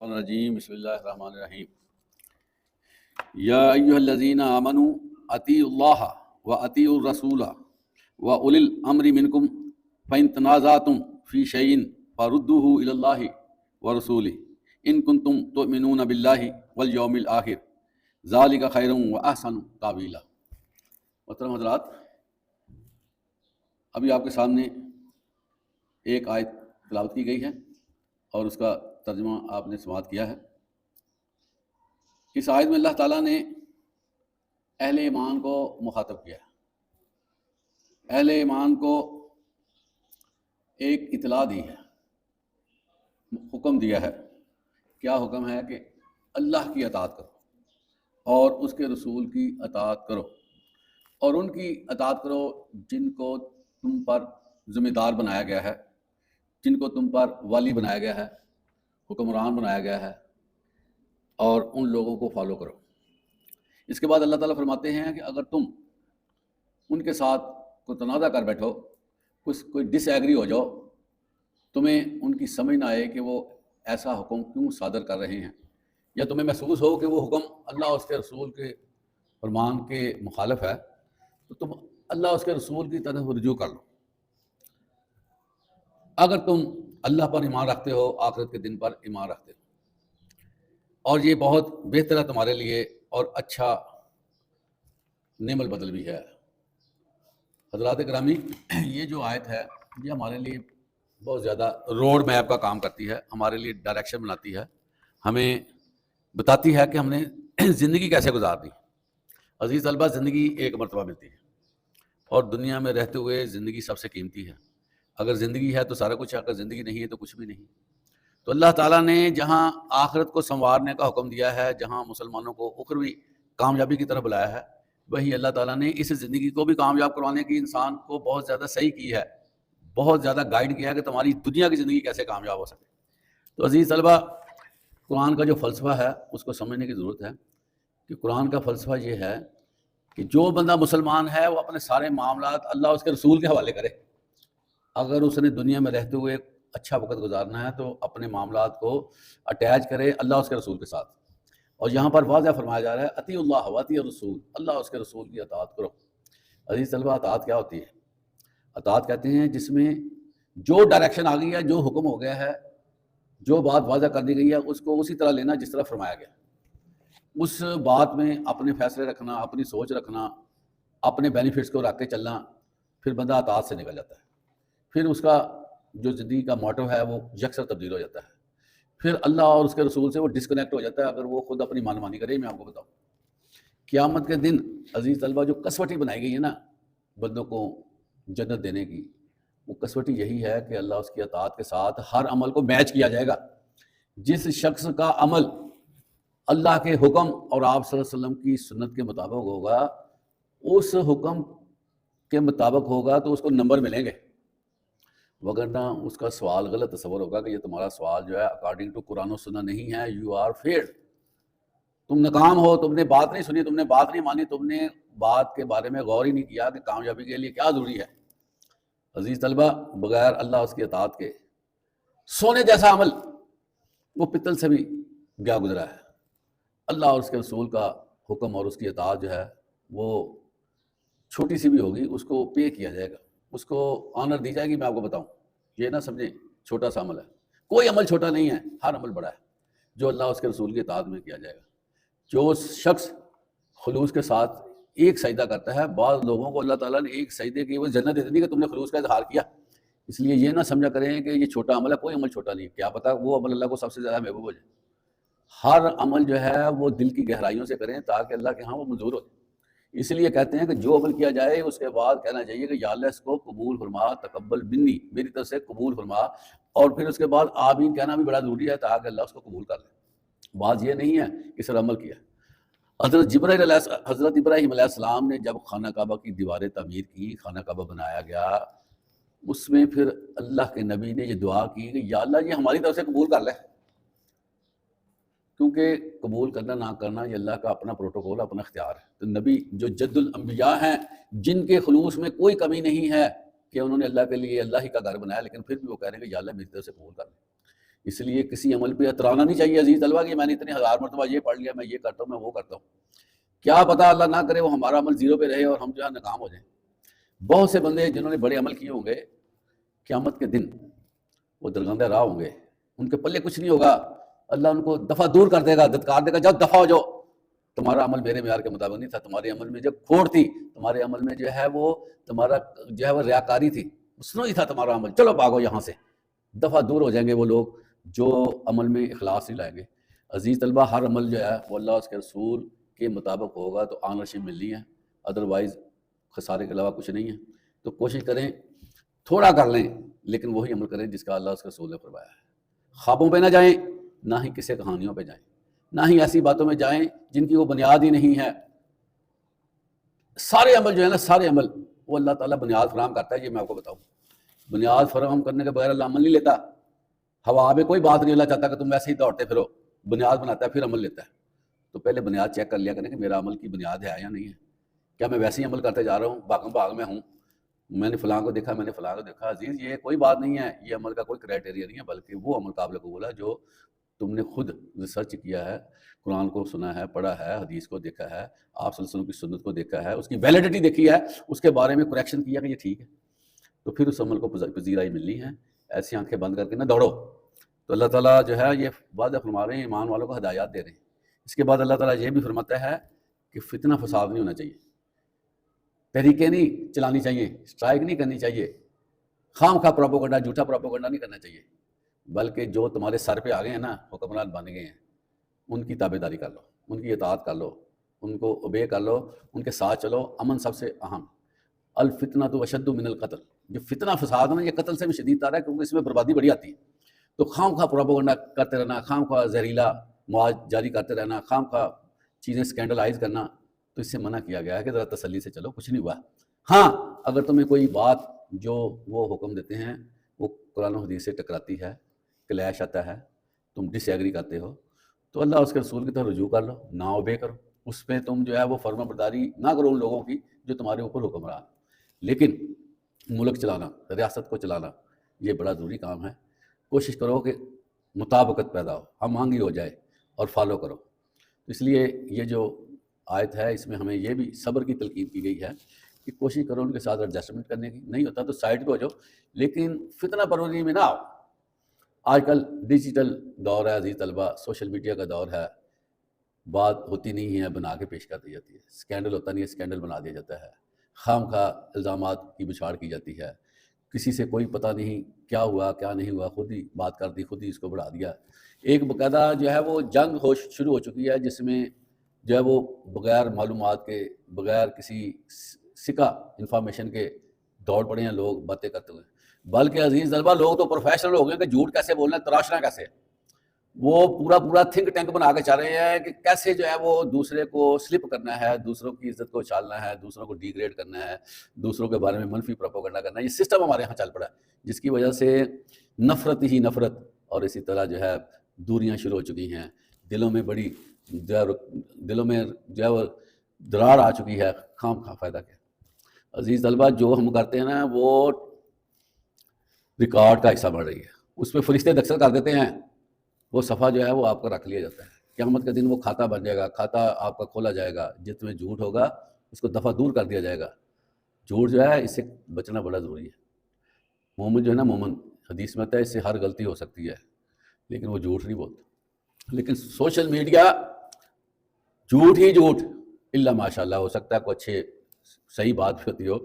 الرجیم بسم اللہ الرحمن الرحیم یا ایھا الذین آمنوا اطیعوا اللہ واطیعوا الرسول واولی الامر منکم فإن تنازعتم فی شیء فردوہ الی اللہ ورسولہ ان کنتم تؤمنون باللہ والیوم الآخر ذالک خیر واحسن تاویلا۔ محترم حضرات، ابھی آپ کے سامنے ایک آیت تلاوت کی گئی ہے اور اس کا ترجمہ آپ نے سماعت کیا ہے۔ اس آیت میں اللہ تعالیٰ نے اہل ایمان کو مخاطب کیا ہے، اہل ایمان کو ایک اطلاع دی ہے، حکم دیا ہے۔ کیا حکم ہے؟ کہ اللہ کی اطاعت کرو اور اس کے رسول کی اطاعت کرو، اور ان کی اطاعت کرو جن کو تم پر ذمہ دار بنایا گیا ہے، جن کو تم پر والی بنایا گیا ہے، حکمران بنایا گیا ہے، اور ان لوگوں کو فالو کرو۔ اس کے بعد اللہ تعالیٰ فرماتے ہیں کہ اگر تم ان کے ساتھ کوئی تنازع کر بیٹھو، کوئی ڈس ایگری ہو جاؤ، تمہیں ان کی سمجھ نہ آئے کہ وہ ایسا حکم کیوں صادر کر رہے ہیں، یا تمہیں محسوس ہو کہ وہ حکم اللہ اور اس کے رسول کے فرمان کے مخالف ہے، تو تم اللہ اور اس کے رسول کی طرف رجوع کر لو۔ اگر تم اللہ پر ایمان رکھتے ہو، آخرت کے دن پر ایمان رکھتے ہو، اور یہ بہت بہتر ہے تمہارے لیے اور اچھا نعم البدل بھی ہے۔ حضرات گرامی، یہ جو آیت ہے یہ ہمارے لیے بہت زیادہ روڈ میپ کا کام کرتی ہے، ہمارے لیے ڈائریکشن بناتی ہے، ہمیں بتاتی ہے کہ ہم نے زندگی کیسے گزارنی۔ عزیز طلبہ، زندگی ایک مرتبہ ملتی ہے اور دنیا میں رہتے ہوئے زندگی سب سے قیمتی ہے۔ اگر زندگی ہے تو سارا کچھ ہے، اگر زندگی نہیں ہے تو کچھ بھی نہیں۔ تو اللہ تعالیٰ نے جہاں آخرت کو سنوارنے کا حکم دیا ہے، جہاں مسلمانوں کو اخروی کامیابی کی طرف بلایا ہے، وہی اللہ تعالیٰ نے اس زندگی کو بھی کامیاب کروانے کی انسان کو بہت زیادہ صحیح کی ہے، بہت زیادہ گائیڈ کیا ہے کہ تمہاری دنیا کی زندگی کیسے کامیاب ہو سکے۔ تو عزیز طلبہ، قرآن کا جو فلسفہ ہے اس کو سمجھنے کی ضرورت ہے کہ قرآن کا فلسفہ یہ ہے کہ جو بندہ مسلمان ہے وہ اپنے سارے معاملات اللہ اور اس کے رسول کے حوالے کرے۔ اگر اس نے دنیا میں رہتے ہوئے اچھا وقت گزارنا ہے تو اپنے معاملات کو اٹیچ کرے اللہ اور اس کے رسول کے ساتھ۔ اور یہاں پر واضح فرمایا جا رہا ہے اطیعوا اللہ واطیعوا الرسول، اللہ اور اس کے رسول کی اطاعت کرو۔ عزیز طلبہ، اطاعت کیا ہوتی ہے؟ اطاعت کہتے ہیں جس میں جو ڈائریکشن آ گئی ہے، جو حکم ہو گیا ہے، جو بات واضح کر دی گئی ہے، اس کو اسی طرح لینا جس طرح فرمایا گیا۔ اس بات میں اپنے فیصلے رکھنا، اپنی سوچ رکھنا، اپنے بینیفٹس کو رکھ کے چلنا، پھر بندہ اطاعت سے نکل جاتا ہے۔ پھر اس کا جو زندگی کا موٹو ہے وہ یکسر تبدیل ہو جاتا ہے۔ پھر اللہ اور اس کے رسول سے وہ ڈسکنیکٹ ہو جاتا ہے اگر وہ خود اپنی مان مانی کرے۔ میں آپ کو بتاؤں، قیامت کے دن عزیز طلبہ جو کسوٹی بنائی گئی ہے نا بندوں کو جنت دینے کی، وہ کسوٹی یہی ہے کہ اللہ اس کی اطاعت کے ساتھ ہر عمل کو میچ کیا جائے گا۔ جس شخص کا عمل اللہ کے حکم اور آپ صلی اللہ علیہ وسلم کی سنت کے مطابق ہوگا، اس حکم کے مطابق ہوگا تو اس کو نمبر ملیں گے، وگرنہ اس کا سوال غلط تصور ہوگا کہ یہ تمہارا سوال جو ہے اکارڈنگ ٹو قرآن و سنت نہیں ہے، یو آر فیلڈ، تم ناکام ہو، تم نے بات نہیں سنی، تم نے بات نہیں مانی، تم نے بات کے بارے میں غور ہی نہیں کیا کہ کامیابی کے لیے کیا ضروری ہے۔ عزیز طلبہ، بغیر اللہ اس کی اطاعت کے سونے جیسا عمل وہ پتل سے بھی گیا گزرا ہے۔ اللہ اور اس کے رسول کا حکم اور اس کی اطاعت جو ہے وہ چھوٹی سی بھی ہوگی، اس کو پے کیا جائے گا، اس کو آنر دی جائے گی۔ میں آپ کو بتاؤں، یہ نہ سمجھیں چھوٹا سا عمل ہے، کوئی عمل چھوٹا نہیں ہے، ہر عمل بڑا ہے جو اللہ اس کے رسول کی اطاعت میں کیا جائے گا۔ جو شخص خلوص کے ساتھ ایک سجدہ کرتا ہے، بعض لوگوں کو اللہ تعالیٰ نے ایک سجدے کی وہ جنت دے دی کہ تم نے خلوص کا اظہار کیا۔ اس لیے یہ نہ سمجھا کریں کہ یہ چھوٹا عمل ہے، کوئی عمل چھوٹا نہیں ہے، کیا پتہ وہ عمل اللہ کو سب سے زیادہ محبوب ہو جائے۔ ہر عمل جو ہے وہ دل کی گہرائیوں سے کریں تاکہ اللہ کے ہاں وہ منظور ہو جائے۔ اس لیے کہتے ہیں کہ جو عمل کیا جائے اس کے بعد کہنا چاہیے کہ یا اللہ اس کو قبول فرما، تقبل منی، میری طرف سے قبول فرما، اور پھر اس کے بعد آمین کہنا بھی بڑا ضروری ہے تاکہ اللہ اس کو قبول کر لے۔ بات یہ نہیں ہے کہ صرف عمل کیا۔ حضرت ابراہیم علیہ السلام نے جب خانہ کعبہ کی دیواریں تعمیر کی، خانہ کعبہ بنایا گیا، اس میں پھر اللہ کے نبی نے یہ دعا کی کہ یا اللہ یہ ہماری طرف سے قبول کر لے، کیونکہ قبول کرنا نہ کرنا یہ اللہ کا اپنا پروٹوکول، اپنا اختیار ہے۔ تو نبی جو جد الانبیاء ہیں، جن کے خلوص میں کوئی کمی نہیں ہے کہ انہوں نے اللہ کے لیے اللہ ہی کا گھر بنایا، لیکن پھر بھی وہ کہہ رہے ہیں کہ یا اللہ میری طرف سے قبول کر لیں۔ اس لیے کسی عمل پہ اترانا نہیں چاہیے عزیز طلبہ کہ میں نے اتنے 1000 مرتبہ یہ پڑھ لیا، میں یہ کرتا ہوں، میں وہ کرتا ہوں. کیا پتہ اللہ نہ کرے وہ ہمارا عمل زیرو پہ رہے اور ہم جو ہے ناکام ہو جائیں. بہت سے بندے جنہوں نے بڑے عمل کیے ہوں گے، قیامت کے دن وہ درگندہ راہ ہوں گے، ان کے پلے کچھ نہیں ہوگا. اللہ ان کو دفعہ دور کر دے گا، دھتکار دے گا، جب دفعہ ہو جاؤ، تمہارا عمل میرے معیار کے مطابق نہیں تھا، تمہارے عمل میں جب کھوٹ تھی، تمہارے عمل میں جو ہے وہ تمہارا جو ہے وہ ریاکاری تھی، اس نے ہی تھا تمہارا عمل، چلو بھاگو یہاں سے. دفعہ دور ہو جائیں گے وہ لوگ جو عمل میں اخلاص نہیں لائیں گے. عزیز طلبہ، ہر عمل جو ہے وہ اللہ اس کے رسول کے مطابق ہوگا تو آنرشپ ملنی ہے، ادروائز خسارے کے علاوہ کچھ نہیں ہے. تو کوشش کریں تھوڑا کر لیں لیکن وہی عمل کریں جس کا اللہ اس کے رسول نے فرمایا ہے. خوابوں پہ نہ جائیں، نہ ہی کسی کہانیوں پہ جائیں، نہ ہی ایسی باتوں میں جائیں جن کی وہ بنیاد ہی نہیں ہے. سارے عمل جو ہے نا، سارے عمل وہ اللہ تعالیٰ بنیاد فراہم کرتا ہے. یہ میں آپ کو بتاؤں، بنیاد فراہم کرنے کے بغیر اللہ عمل نہیں لیتا. ہوا میں کوئی بات نہیں اللہ چاہتا کہ تم ویسے ہی دوڑتے پھرو، بنیاد بناتا ہے پھر عمل لیتا ہے. تو پہلے بنیاد چیک کر لیا کریں کہ میرا عمل کی بنیاد ہے یا نہیں ہے. کیا میں ویسے ہی عمل کرتے جا رہا ہوں، بھاگ میں ہوں، میں نے فلاں کو دیکھا، میں نے فلاں کو دیکھا. عزیز یہ کوئی بات نہیں ہے، یہ عمل کا کوئی کرائٹیریا نہیں ہے، بلکہ وہ عمل قابل قبول ہے جو تم نے خود ریسرچ کیا ہے، قرآن کو سنا ہے، پڑھا ہے، حدیث کو دیکھا ہے، آپ صلی اللہ علیہ وسلم کی سنت کو دیکھا ہے، اس کی ویلیڈیٹی دیکھی ہے، اس کے بارے میں کریکشن کیا کہ یہ ٹھیک ہے، تو پھر اس عمل کو پذیرائی ملنی ہے. ایسی آنکھیں بند کر کے نہ دوڑو. تو اللہ تعالیٰ جو ہے یہ وعدہ فرما رہے ہیں، ایمان والوں کو ہدایات دے رہے ہیں. اس کے بعد اللہ تعالیٰ یہ بھی فرماتا ہے کہ فتنہ فساد نہیں ہونا چاہیے، تحریکیں نہیں چلانی چاہیے، اسٹرائک نہیں کرنی چاہیے، خام خواہ پروپیگنڈا، جھوٹا پروپیگنڈا نہیں کرنا چاہیے، بلکہ جو تمہارے سر پہ آ گئے ہیں نا، حکمران بن گئے ہیں، ان کی تابع داری کر لو، ان کی اطاعت کر لو، ان کو اوبے کر لو، ان کے ساتھ چلو. امن سب سے اہم. الفتنہ تو اشد من القتل. جو فتنہ فساد ہے نا، یہ قتل سے بھی شدید تر ہے، کیونکہ اس میں بربادی بڑی آتی ہے. تو خام خواہ پروپیگنڈا کرتے رہنا، خام خواہ زہریلا مواد جاری کرتے رہنا، خام خواہ چیزیں اسکینڈلائز کرنا، تو اس سے منع کیا گیا ہے کہ ذرا تسلی سے چلو، کچھ نہیں ہوا. ہاں اگر تمہیں کوئی بات جو وہ حکم دیتے ہیں وہ قرآن و حدیث سے ٹکراتی ہے، کلیش آتا ہے، تم ڈس ایگری کرتے ہو، تو اللہ اس کے رسول کی طرف رجوع کر لو، نہ اوبے کرو. اس پہ تم جو ہے وہ فرما برداری نہ کرو ان لوگوں کی جو تمہارے اوپر حکمران. لیکن ملک چلانا، ریاست کو چلانا، یہ بڑا ضروری کام ہے. کوشش کرو کہ مطابقت پیدا ہو، ہم آہنگی ہو جائے اور فالو کرو. اس لیے یہ جو آیت ہے اس میں ہمیں یہ بھی صبر کی تلقین کی گئی ہے کہ کوشش کرو ان کے ساتھ ایڈجسٹمنٹ کرنے کی. نہیں ہوتا تو سائڈ پہ ہو جاؤ، لیکن فتنہ پروری میں نہ آؤ. آج کل ڈیجیٹل دور ہے عزیز طلبہ، سوشل میڈیا کا دور ہے، بات ہوتی نہیں ہے بنا کے پیش کر دی جاتی ہے، اسکینڈل ہوتا نہیں ہے اسکینڈل بنا دیا جاتا ہے، خام خواہ الزامات کی بچھاڑ کی جاتی ہے، کسی سے کوئی پتہ نہیں کیا ہوا کیا نہیں ہوا، خود ہی بات کر دی، خود ہی اس کو بڑھا دیا. ایک باقاعدہ جو ہے وہ جنگ شروع ہو چکی ہے جس میں جو ہے وہ بغیر معلومات کے، بغیر کسی سکہ انفارمیشن کے دوڑ پڑے ہیں لوگ باتیں کرتے ہوئے. بلکہ عزیز طلبہ لوگ تو پروفیشنل ہو گئے کہ جھوٹ کیسے بولنا ہے، تراشنا کیسے. وہ پورا تھنک ٹینک بنا کے چل رہے ہیں کہ کیسے جو ہے وہ دوسرے کو سلپ کرنا ہے، دوسروں کی عزت کو اچھالنا ہے، دوسروں کو ڈی گریڈ کرنا ہے، دوسروں کے بارے میں منفی پروپیگنڈا کرنا ہے. یہ سسٹم ہمارے ہاں چل پڑا ہے جس کی وجہ سے نفرت ہی نفرت، اور اسی طرح جو ہے دوریاں شروع ہو چکی ہیں، دلوں میں بڑی دلوں میں جو ہے وہ دراڑ آ چکی ہے خام خواہ فائدہ کے. عزیز طلبہ جو ہم کرتے ہیں نا وہ ریکارڈ کا حصہ بڑھ رہی ہے، اس پہ فرشتے دستخط کر دیتے ہیں، وہ صفحہ جو ہے وہ آپ کا رکھ لیا جاتا ہے. قیامت کے دن وہ کھاتا بن جائے گا، کھاتا آپ کا کھولا جائے گا. جس میں جھوٹ ہوگا اس کو دفعہ دور کر دیا جائے گا. جھوٹ جو ہے اس سے بچنا بڑا ضروری ہے. مومن جو ہے نا، مومن حدیث میں آتا ہے اس سے ہر غلطی ہو سکتی ہے لیکن وہ جھوٹ نہیں بولتا. لیکن سوشل میڈیا جھوٹ ہی جھوٹ، الا ماشاء اللہ ہو سکتا ہے کوئی اچھے صحیح بات بھی ہوتی ہو،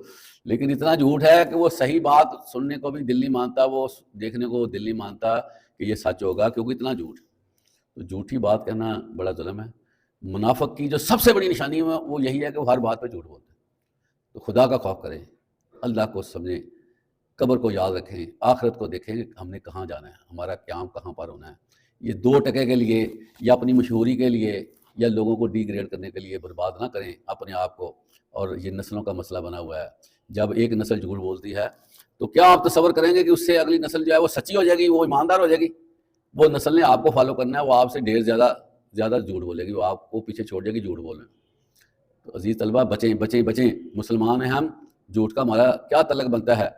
لیکن اتنا جھوٹ ہے کہ وہ صحیح بات سننے کو بھی دل نہیں مانتا، وہ دیکھنے کو دل نہیں مانتا کہ یہ سچ ہوگا، کیونکہ اتنا جھوٹ. تو جھوٹی بات کہنا بڑا ظلم ہے. منافق کی جو سب سے بڑی نشانی ہے وہ یہی ہے کہ وہ ہر بات پہ جھوٹ بولتے ہیں. تو خدا کا خوف کریں، اللہ کو سمجھیں، قبر کو یاد رکھیں، آخرت کو دیکھیں کہ ہم نے کہاں جانا ہے، ہمارا قیام کہاں پر ہونا ہے. یہ 2 ٹکے کے لیے یا اپنی مشہوری کے لیے یا لوگوں کو ڈی گریڈ کرنے کے لیے برباد نہ کریں اپنے آپ کو. اور یہ نسلوں کا مسئلہ بنا ہوا ہے. جب ایک نسل جھوٹ بولتی ہے تو کیا آپ تصور کریں گے کہ اس سے اگلی نسل جو ہے وہ سچی ہو جائے گی، وہ ایماندار ہو جائے گی؟ وہ نسل نے آپ کو فالو کرنا ہے، وہ آپ سے ڈھیر زیادہ جھوٹ بولے گی، وہ آپ کو پیچھے چھوڑ جائے گی جھوٹ بولنے. تو عزیز طلبہ بچیں بچیں بچیں، مسلمان ہیں ہم، جھوٹ کا ہمارا کیا تعلق بنتا ہے.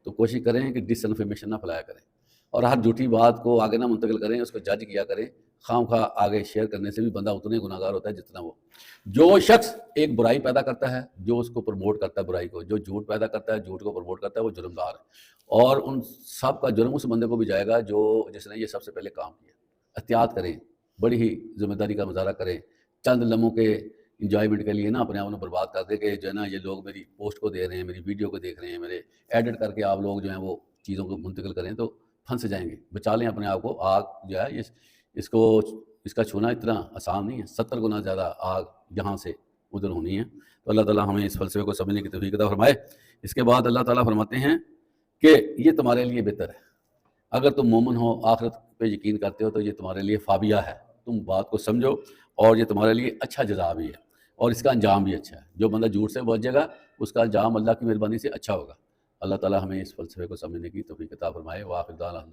تو کوشش کریں کہ ڈس انفارمیشن نہ پھیلایا کریں. اور ہر جھوٹی بات کو آگے نہ منتقل کریں، اس کو جج کیا کریں، خواہ خواہ آگے شیئر کرنے سے بھی بندہ اتنے گناہگار ہوتا ہے جتنا وہ. جو شخص ایک برائی پیدا کرتا ہے، جو اس کو پروموٹ کرتا ہے برائی کو، جو جھوٹ پیدا کرتا ہے، جھوٹ کو پروموٹ کرتا ہے، وہ جرمدار ہے. اور ان سب کا جرم اس بندے کو بھی جائے گا جس نے یہ سب سے پہلے کام کیا. احتیاط کریں، بڑی ہی ذمہ داری کا مظاہرہ کریں. چند لمحوں کے انجوائمنٹ کے لیے نا اپنے آپ کو برباد کر دے کہ جو ہے نا یہ لوگ میری پوسٹ کو دیکھ رہے ہیں، میری ویڈیو کو دیکھ رہے ہیں، میرے ایڈٹ کر کے آپ لوگ جو ہیں وہ چیزوں کو منتقل کریں تو پھنس جائیں گے. بچا لیں اپنے آپ کو. آگ جو ہے اس کا چھونا اتنا آسان نہیں ہے. 70 گنا زیادہ آگ یہاں سے ادھر ہونی ہے. تو اللہ تعالیٰ ہمیں اس فلسفے کو سمجھنے کی توفیق عطا فرمائے. اس کے بعد اللہ تعالیٰ فرماتے ہیں کہ یہ تمہارے لیے بہتر ہے. اگر تم مومن ہو، آخرت پہ یقین کرتے ہو، تو یہ تمہارے لیے فابیہ ہے. تم بات کو سمجھو اور یہ تمہارے لیے اچھا جزا بھی ہے اور اس کا انجام بھی اچھا ہے. جو بندہ جھوٹ سے بچ جائے گا اس کا انجام اللہ کی مہربانی سے اچھا ہوگا. اللہ تعالیٰ ہمیں اس فلسفے کو سمجھنے کی توفیق عطا فرمائے. وآخر دعوانا